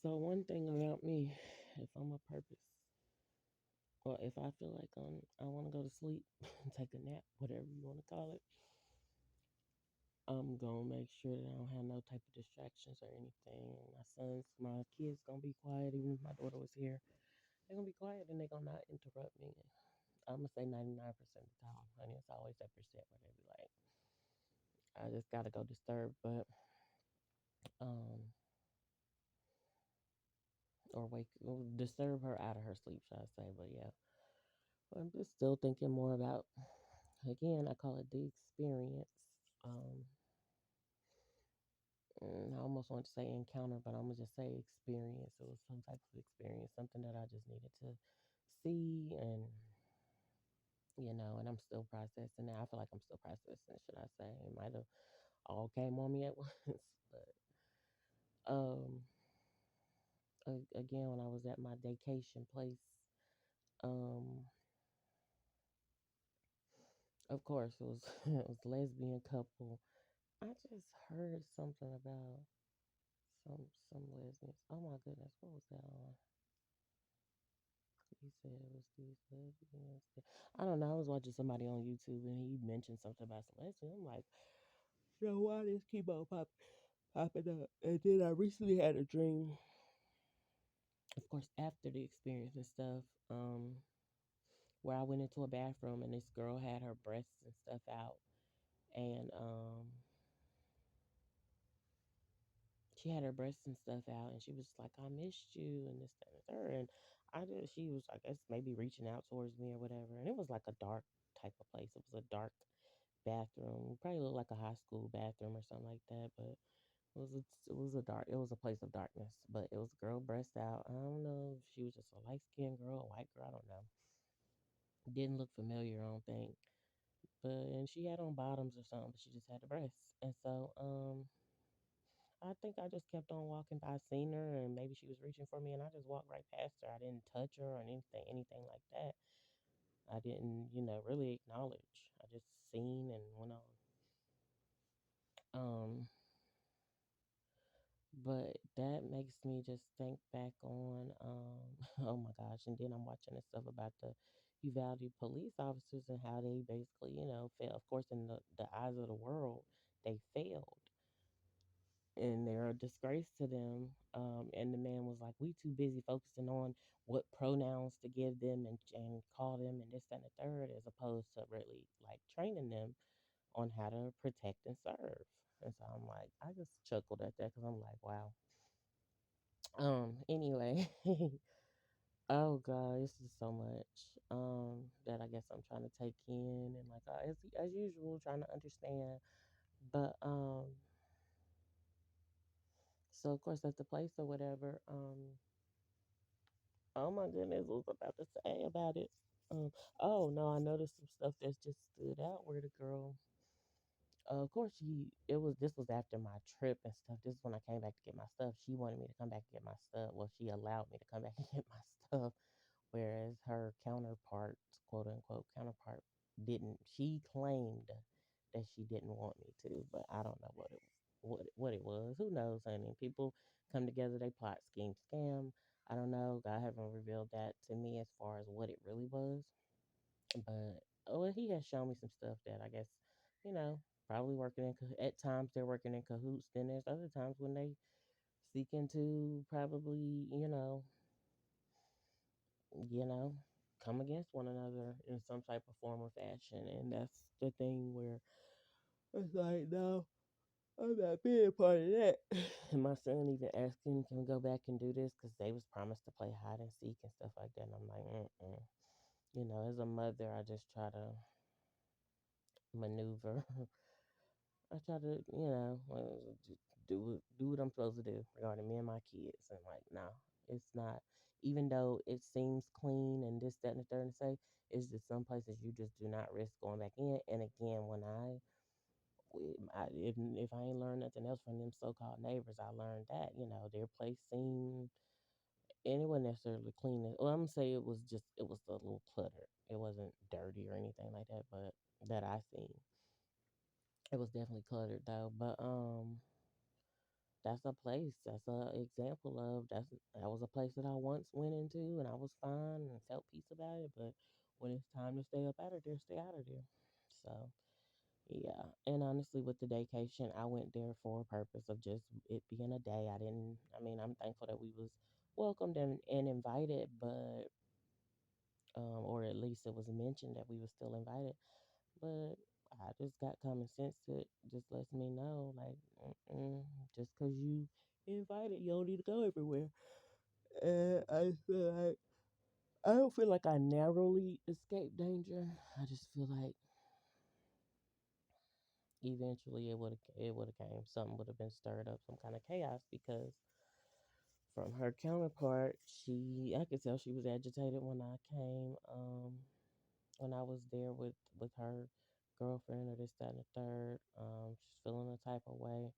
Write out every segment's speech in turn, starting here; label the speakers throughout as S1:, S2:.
S1: So one thing about me, if I'm a purpose, or if I feel like I want to go to sleep, take a nap, whatever you want to call it, I'm gonna make sure that I don't have no type of distractions or anything. My kids gonna be quiet. Even if my daughter was here, they're gonna be quiet and they're gonna not interrupt me. I'm gonna say 99% of the time, honey. It's always that percent where they be like, I just gotta go disturb, but um, or disturb her out of her sleep, should I say? But yeah, I'm just still thinking more about. Again, I call it the experience. Um, I almost want to say encounter, but I'm gonna just say experience. It was some type of experience, something that I just needed to see, and and I'm still processing it. I feel like I'm still processing. Should I say it might have all came on me at once, but um, again, when I was at my vacation place, um, of course it was it was a lesbian couple. I just heard something about some lesbians. Oh my goodness, what was that on? He said it was these lesbians. I don't know. I was watching somebody on YouTube and he mentioned something about some lesbians. I'm like, why this keep on popping up? And then I recently had a dream, of course, after the experience and stuff, where I went into a bathroom and this girl had her breasts and stuff out, and she had her breasts and stuff out, and she was like, "I missed you," and this, that, and the third. And she was, I guess, maybe reaching out towards me or whatever. And it was like a dark type of place. It was a dark bathroom, probably looked like a high school bathroom or something like that. But it was a place of darkness. But it was a girl breast out. I don't know if she was just a light skinned girl, a white girl. I don't know. Didn't look familiar. I don't think. But and she had on bottoms or something, but she just had the breasts. And so I think I just kept on walking by. I seen her, and maybe she was reaching for me, and I just walked right past her. I didn't touch her or anything like that. I didn't, really acknowledge. I just seen and went on. Um, but that makes me just think back on, oh my gosh, and then I'm watching this stuff about the Uvalde police officers and how they basically, fail. Of course, in the eyes of the world, they failed and they're a disgrace to them. And the man was like, "We too busy focusing on what pronouns to give them and call them and this, that, and the third, as opposed to really like training them on how to protect and serve." And so I'm like, I just chuckled at that because I'm like, wow. Anyway, oh god, this is so much that I guess I'm trying to take in and like as usual trying to understand. But so of course at the place or whatever. Oh my goodness, what was I about to say about it? Um, oh no, I noticed some stuff that just stood out where the girl, of course, this was after my trip and stuff. This is when I came back to get my stuff. She wanted me to come back and get my stuff. Well, she allowed me to come back and get my stuff, whereas her counterpart, quote unquote counterpart, didn't. She claimed that she didn't want me to, but I don't know what it was. Who knows, honey? People come together, they plot, scheme, scam. I don't know. God haven't revealed that to me as far as what it really was. But well, he has shown me some stuff that I guess, you know, probably working at times they're working in cahoots. Then there's other times when they seeking to probably, you know, come against one another in some type of form or fashion. And that's the thing where it's like, no, I'm not being a part of that. And my son even asking, can we go back and do this? Because they was promised to play hide and seek and stuff like that. And I'm like, mm-mm. As a mother, I just try to maneuver. I try to, do what I'm supposed to do regarding me and my kids. And like, no, it's not. Even though it seems clean and this, that, and the third, and say, it's just some places you just do not risk going back in. And again, if I ain't learned nothing else from them so-called neighbors, I learned that their place seemed, and it wasn't necessarily clean. Well, I'm gonna say it was a little cluttered. It wasn't dirty or anything like that, but that I seen. It was definitely cluttered though. But that's a place. That's a example of that was a place that I once went into and I was fine and felt peace about it. But when it's time to stay up out of there, stay out of there. So yeah, and honestly, with the vacation, I went there for a purpose of just it being a day. I didn't. I mean, I'm thankful that we was welcomed and invited, but or at least it was mentioned that we were still invited. But I just got common sense that just lets me know, like, just because you invited, you don't need to go everywhere. And I feel like I don't feel like I narrowly escaped danger. I just feel like eventually it would have came, something would have been stirred up, some kind of chaos, because from her counterpart, I could tell she was agitated when I came, when I was there with her girlfriend or this, that, and the third. She's feeling a type of way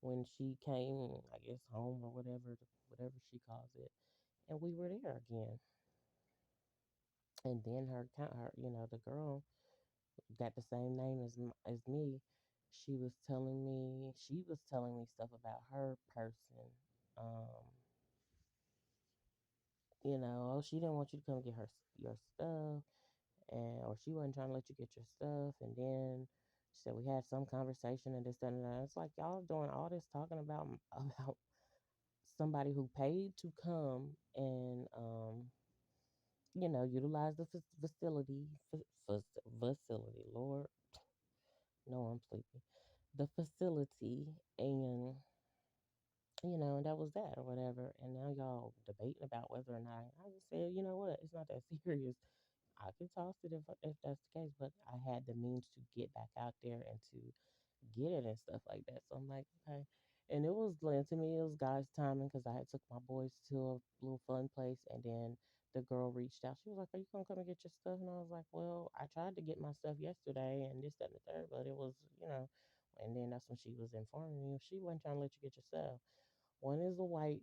S1: when she came, I guess, home or whatever she calls it, and we were there again. And then the girl got the same name as me. She was telling me stuff about her person. Um, oh, she didn't want you to come get her your stuff, and or she wasn't trying to let you get your stuff. And then she said we had some conversation and this, that, and that. It's like y'all doing all this talking about about somebody who paid to come and utilize the facility. Lord, no, I'm sleepy. The facility, and and that was that or whatever. And now y'all debating about whether or not I just said, you know what, it's not that serious. I could toss it if that's the case, but I had the means to get back out there and to get it and stuff like that. So I'm like, okay. And it was to me, it was God's timing because I had took my boys to a little fun place, and then the girl reached out. She was like, "Are you gonna come and get your stuff?" And I was like, "Well, I tried to get my stuff yesterday, and this, that, and the third, but it was, you know." And then that's when she was informing me she wasn't trying to let you get your stuff. One is a white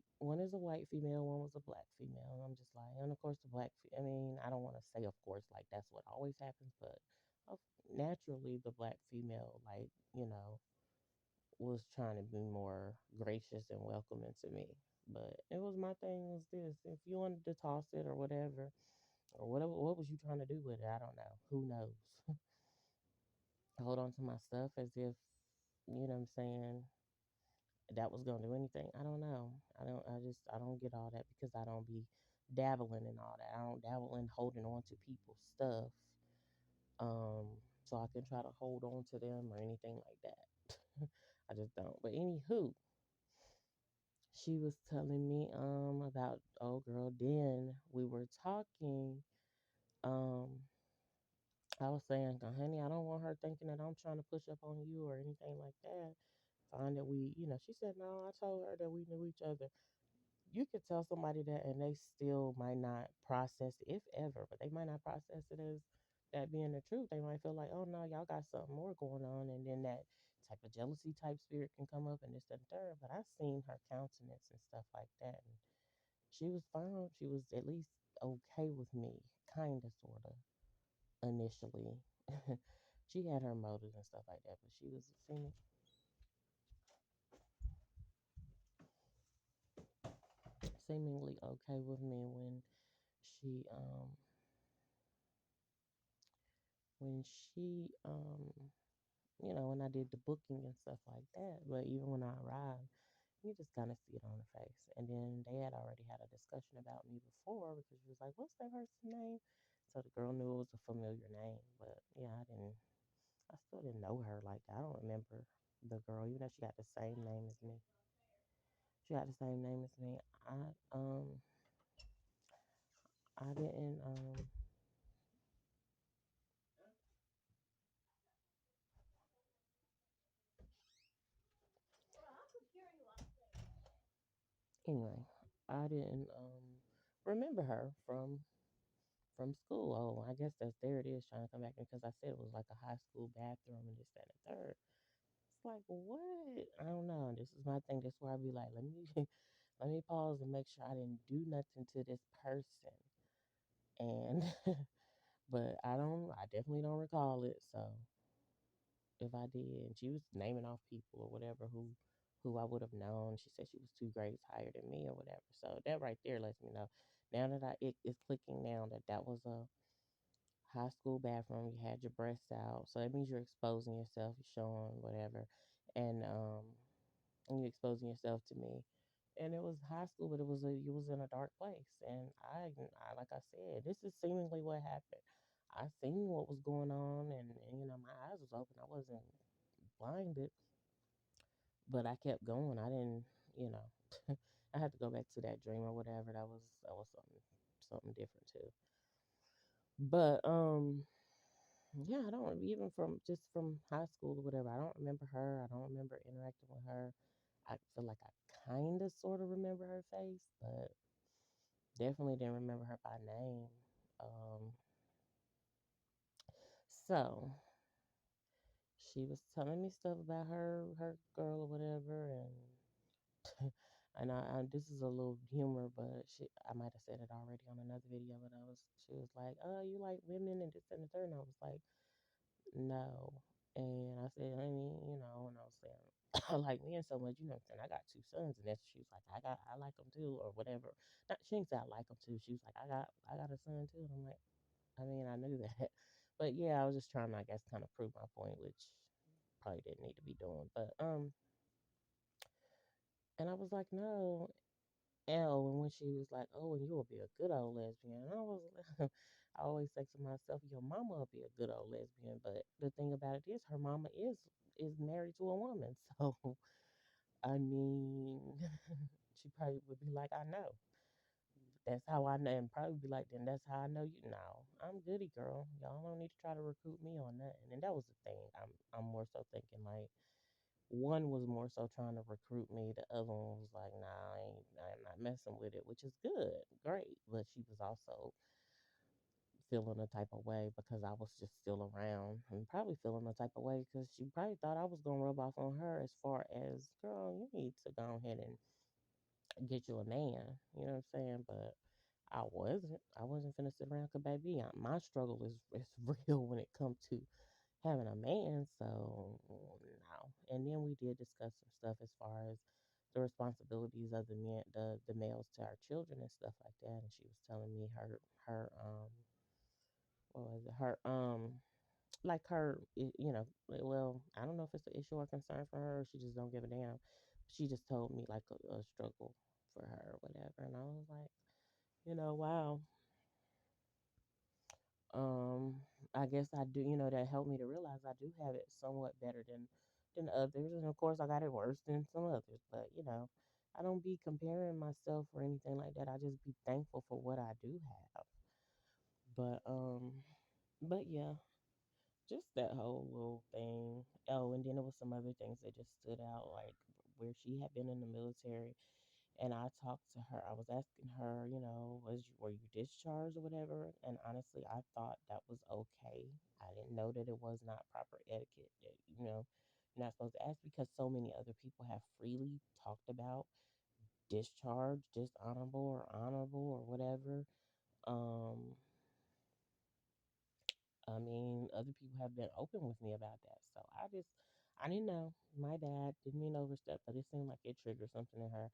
S1: female, one was a black female. And I'm just like, and of course the I mean, I don't want to say of course like that's what always happens, but of, naturally the black female, like, was trying to be more gracious and welcoming to me. But it was my thing was this: if you wanted to toss it or whatever, or whatever, what was you trying to do with it? I don't know. Who knows? Hold on to my stuff as if, you know what I'm saying, that was gonna do anything. I don't know. I don't get all that because I don't be dabbling in all that. I don't dabble in holding on to people's stuff. Um, so I can try to hold on to them or anything like that. I just don't. But anywho, she was telling me about old girl. Then we were talking. Um, I was saying, honey, I don't want her thinking that I'm trying to push up on you or anything like that. Find that she said, no, I told her that we knew each other. You could tell somebody that and they still might not process it, if ever, but they might not process it as that being the truth. They might feel like, oh no, y'all got something more going on, and then that type of jealousy type spirit can come up and this and third. But I seen her countenance and stuff like that, and she was fine. She was at least okay with me, kinda, sorta, initially. She had her motives and stuff like that, but she was seemingly okay with me she um when she when I did the booking and stuff like that. But even when I arrived, you just kind of see it on her face. And then they had already had a discussion about me before because she was like, "What's that person's name?" So the girl knew it was a familiar name, but yeah, I still didn't know her like that. I don't remember the girl, even though she got the same name as me. She got the same name as me. I didn't anyway. I didn't remember her from school. Oh, I guess there it is trying to come back because I said it was like a high school bathroom and this, that, and the third. It's like what? I don't know. This is my thing. That's where I be like, let me let me pause and make sure I didn't do nothing to this person. And but I definitely don't recall it. So if I did, and she was naming off people or whatever who I would have known. She said she was 2 grades higher than me or whatever. So that right there lets me know. Now that it's clicking now that that was a high school bathroom. You had your breasts out, so that means you're exposing yourself, you're showing whatever, and you're exposing yourself to me. And it was high school, but you was in a dark place, and I like I said, this is seemingly what happened. I seen what was going on, and my eyes was open. I wasn't blinded, but I kept going. I didn't, you know, I had to go back to that dream or whatever. That was something different too. But yeah, I don't even from just from high school or whatever. I don't remember her. I don't remember interacting with her. I feel like I kind of sort of remember her face, but definitely didn't remember her by name. Um, so she was telling me stuff about her girl or whatever, and this is a little humor, but I might have said it already on another video, but she was like, "Oh, you like women and this and the third," and I was like, "No." And I said, "Honey, and I was saying, I like men so much, what I'm saying? I got 2 sons," and that's she was like, I like them too, or whatever. Not she didn't say I like them too. She was like, I got a son too, and I'm like, I mean, I knew that, but yeah, I was just trying to, I guess, kind of prove my point, which probably didn't need to be doing, but and I was like, no. And when she was like, "Oh, and you will be a good old lesbian," and I was, I always say to myself, "Your mama will be a good old lesbian," but the thing about it is, her mama is married to a woman, so I mean, she probably would be like, "I know." That's how I know, and probably be like, "Then that's how I know you." No, I'm goody girl. Y'all don't need to try to recruit me on nothing. And that was the thing. I'm more so thinking like one was more so trying to recruit me. The other one was like, nah, I'm not messing with it, which is good, great. But she was also feeling a type of way because I was just still around, and probably feeling a type of way because she probably thought I was gonna rub off on her as far as, girl, you need to go ahead and get you a man. You know what I'm saying? But I wasn't. I wasn't finna sit around because, baby, my struggle is real when it comes to having a man. So no. And then we did discuss some stuff as far as the responsibilities of the males to our children and stuff like that. And she was telling me her what was it, her like her well, I don't know if it's an issue or concern for her, or she just don't give a damn. She just told me like a struggle for her or whatever, and I was like, wow. um I guess I do, that helped me to realize I do have it somewhat better than others, and of course I got it worse than some others, but I don't be comparing myself or anything like that. I just be thankful for what I do have. But yeah, just that whole little thing. Oh, and then there was some other things that just stood out, like where she had been in the military, and I talked to her. I was asking her, were you discharged or whatever? And honestly, I thought that was okay. I didn't know that it was not proper etiquette. That you're not supposed to ask, because so many other people have freely talked about discharge, dishonorable or honorable or whatever. Um, I mean, other people have been open with me about that. So I didn't know. My bad. Didn't mean to overstep, but it seemed like it triggered something in her.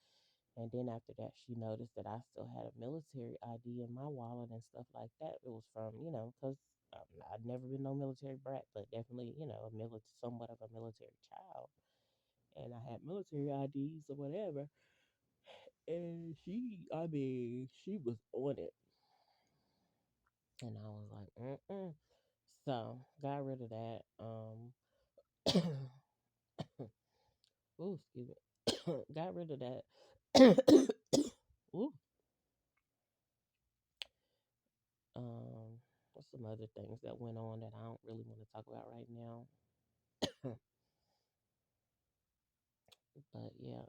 S1: And then after that, she noticed that I still had a military ID in my wallet and stuff like that. It was from, because I'd never been no military brat, but definitely, somewhat of a military child. And I had military IDs or whatever. And I mean, she was on it. And I was like, mm-mm. So got rid of that. Ooh, excuse me. Got rid of that. Ooh. Um, what's some other things that went on that I don't really want to talk about right now? But yeah,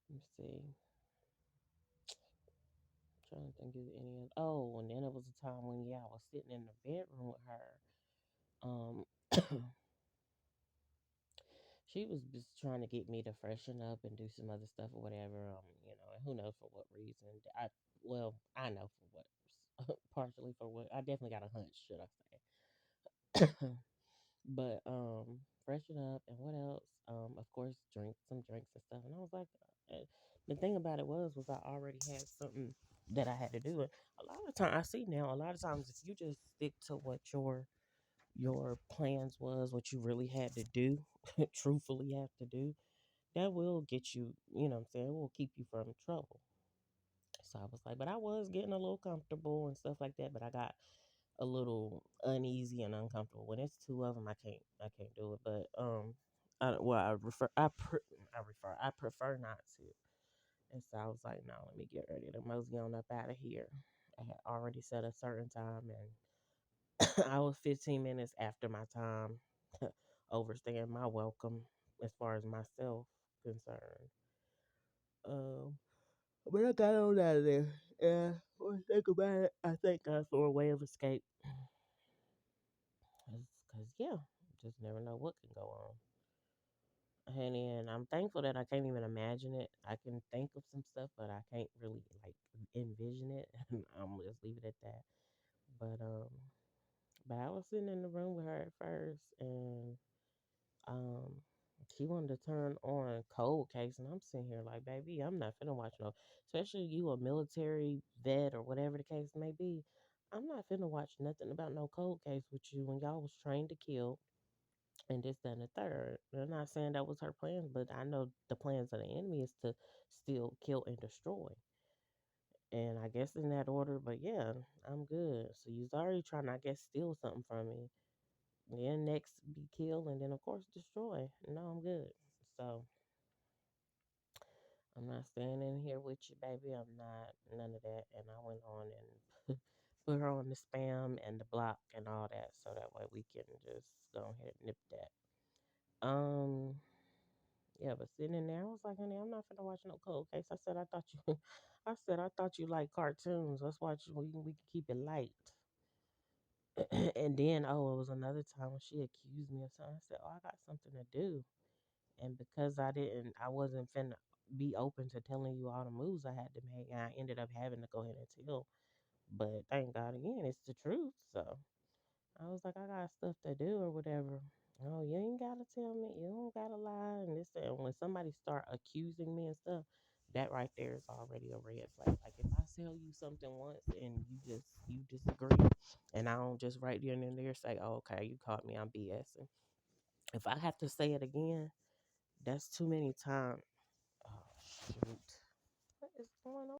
S1: let's see. Trying to think of any of. Oh, and then it was a time when, I was sitting in the bedroom with her. Um, she was just trying to get me to freshen up and do some other stuff or whatever. And who knows for what reason. I know for what. Partially for what. I definitely got a hunch, should I say? But freshen up, and what else? Of course, drink some drinks and stuff. And I was like, the thing about it was I already had something that I had to do. And a lot of time I see now, a lot of times if you just stick to what your plans was, what you really had to do, truthfully have to do, that will get you, you know what I'm saying, it will keep you from trouble. So I was like, but I was getting a little comfortable and stuff like that, but I got a little uneasy and uncomfortable. When it's two of them, I can't do it. But I prefer not to. And so I was like, no, let me get ready to mosey on up out of here. I had already set a certain time, and I was 15 minutes after my time, overstaying my welcome as far as myself concerned. Um, but I got on out of there. Yeah, when I think about it, I thank God for a way of escape. Cause yeah, just never know what can go on. And I'm thankful that I can't even imagine it. I can think of some stuff, but I can't really like envision it. I'm gonna just leave it at that. But um, but I was sitting in the room with her at first, and um, she wanted to turn on Cold Case, and I'm sitting here like, baby, I'm not finna watch no. Especially you a military vet or whatever the case may be. I'm not finna watch nothing about no Cold Case with you when y'all was trained to kill and this, that, and the third. I'm not saying that was her plan, but I know the plans of the enemy is to steal, kill, and destroy. And I guess in that order, but yeah, I'm good. So you's already trying to, I guess, steal something from me. Then next be kill, and then of course destroy. No, I'm good. So I'm not staying in here with you, baby. I'm not none of that. And I went on and put her on the spam and the block and all that, so that way we can just go ahead and nip that. Yeah, but sitting in there, I was like, honey, I'm not finna watch no Cold Case. I said, I thought you, I said, I thought you like cartoons. Let's watch. We can keep it light. And then, oh, it was another time when she accused me of something. I said, oh, I got something to do, and because I wasn't finna be open to telling you all the moves I had to make, and I ended up having to go ahead and tell. But thank God again, it's the truth. So I was like, I got stuff to do or whatever. Oh, you ain't gotta tell me. You don't gotta lie and this and when somebody start accusing me and stuff, that right there is already a red flag. Like if I tell you something once and you disagree, and I don't just right there and there say, oh, okay, you caught me, I'm BSing. If I have to say it again, that's too many times. Oh shoot, what is going on?